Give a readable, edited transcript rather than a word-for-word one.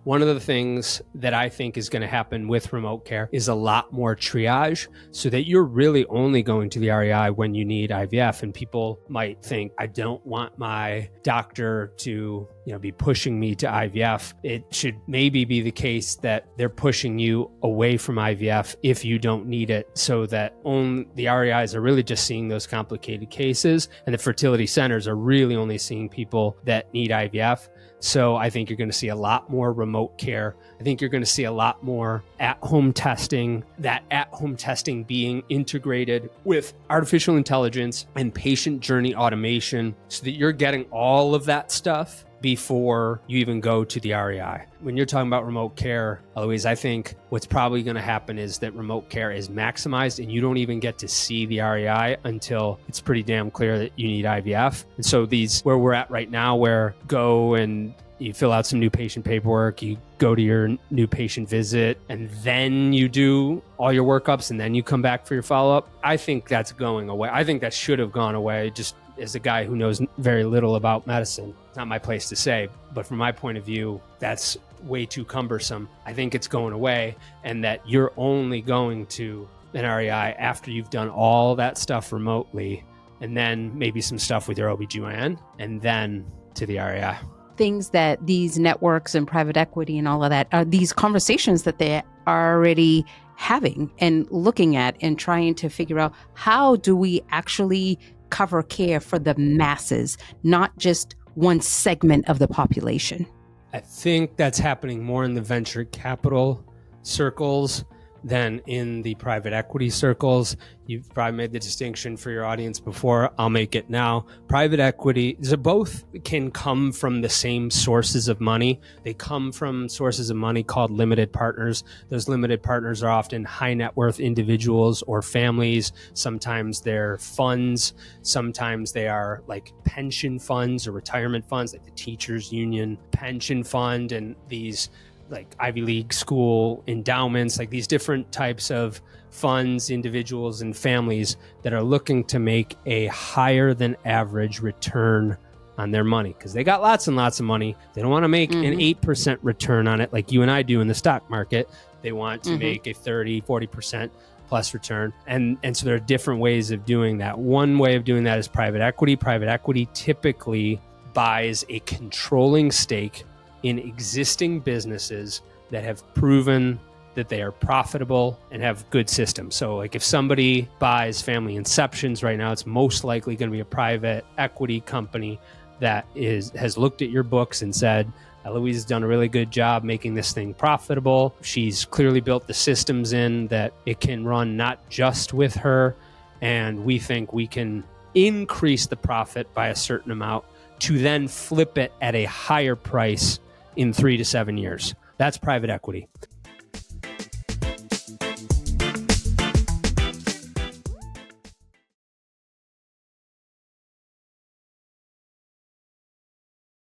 one of the things that I think is going to happen with remote care is a lot more triage, so that you're really only going to the REI when you need IVF. And people might think, I don't want my doctor to be pushing me to IVF. It should maybe be the case that they're pushing you away from IVF if you don't need it, so that the REIs are really just seeing those complicated cases, and the fertility centers are really only seeing people that need IVF. So I think you're going to see a lot more remote care. I think you're going to see a lot more at-home testing, that at-home testing being integrated with artificial intelligence and patient journey automation, so that you're getting all of that stuff before you even go to the REI. When you're talking about remote care, Eloise, I think what's probably going to happen is that remote care is maximized and you don't even get to see the REI until it's pretty damn clear that you need IVF. And so where we're at right now, where go and you fill out some new patient paperwork, you go to your new patient visit, and then you do all your workups, and then you come back for your follow-up. I think that's going away. I think that should have gone away. Just as a guy who knows very little about medicine, it's not my place to say, but from my point of view, that's way too cumbersome. I think it's going away, and that you're only going to an REI after you've done all that stuff remotely, and then maybe some stuff with your OBGYN, and then to the REI. Things that these networks and private equity and all of that are these conversations that they are already having and looking at and trying to figure out, how do we actually cover care for the masses, not just one segment of the population? I think that's happening more in the venture capital circles than in the private equity circles. You've probably made the distinction for your audience before. I'll make it now. Private equity, both can come from the same sources of money. They come from sources of money called limited partners. Those limited partners are often high net worth individuals or families. Sometimes they're funds. Sometimes they are like pension funds or retirement funds, like the Teachers Union Pension Fund, and these like Ivy League school endowments, like these different types of funds, individuals and families that are looking to make a higher than average return on their money, because they got lots and lots of money. They don't want to make an 8% return on it like you and I do in the stock market. They want to make a 30, 40% plus return. And so there are different ways of doing that. One way of doing that is private equity. Private equity typically buys a controlling stake in existing businesses that have proven that they are profitable and have good systems. So like if somebody buys Family Inceptions right now, it's most likely going to be a private equity company that has looked at your books and said, Eloise has done a really good job making this thing profitable. She's clearly built the systems in that it can run not just with her, and we think we can increase the profit by a certain amount to then flip it at a higher price in 3 to 7 years. That's private equity.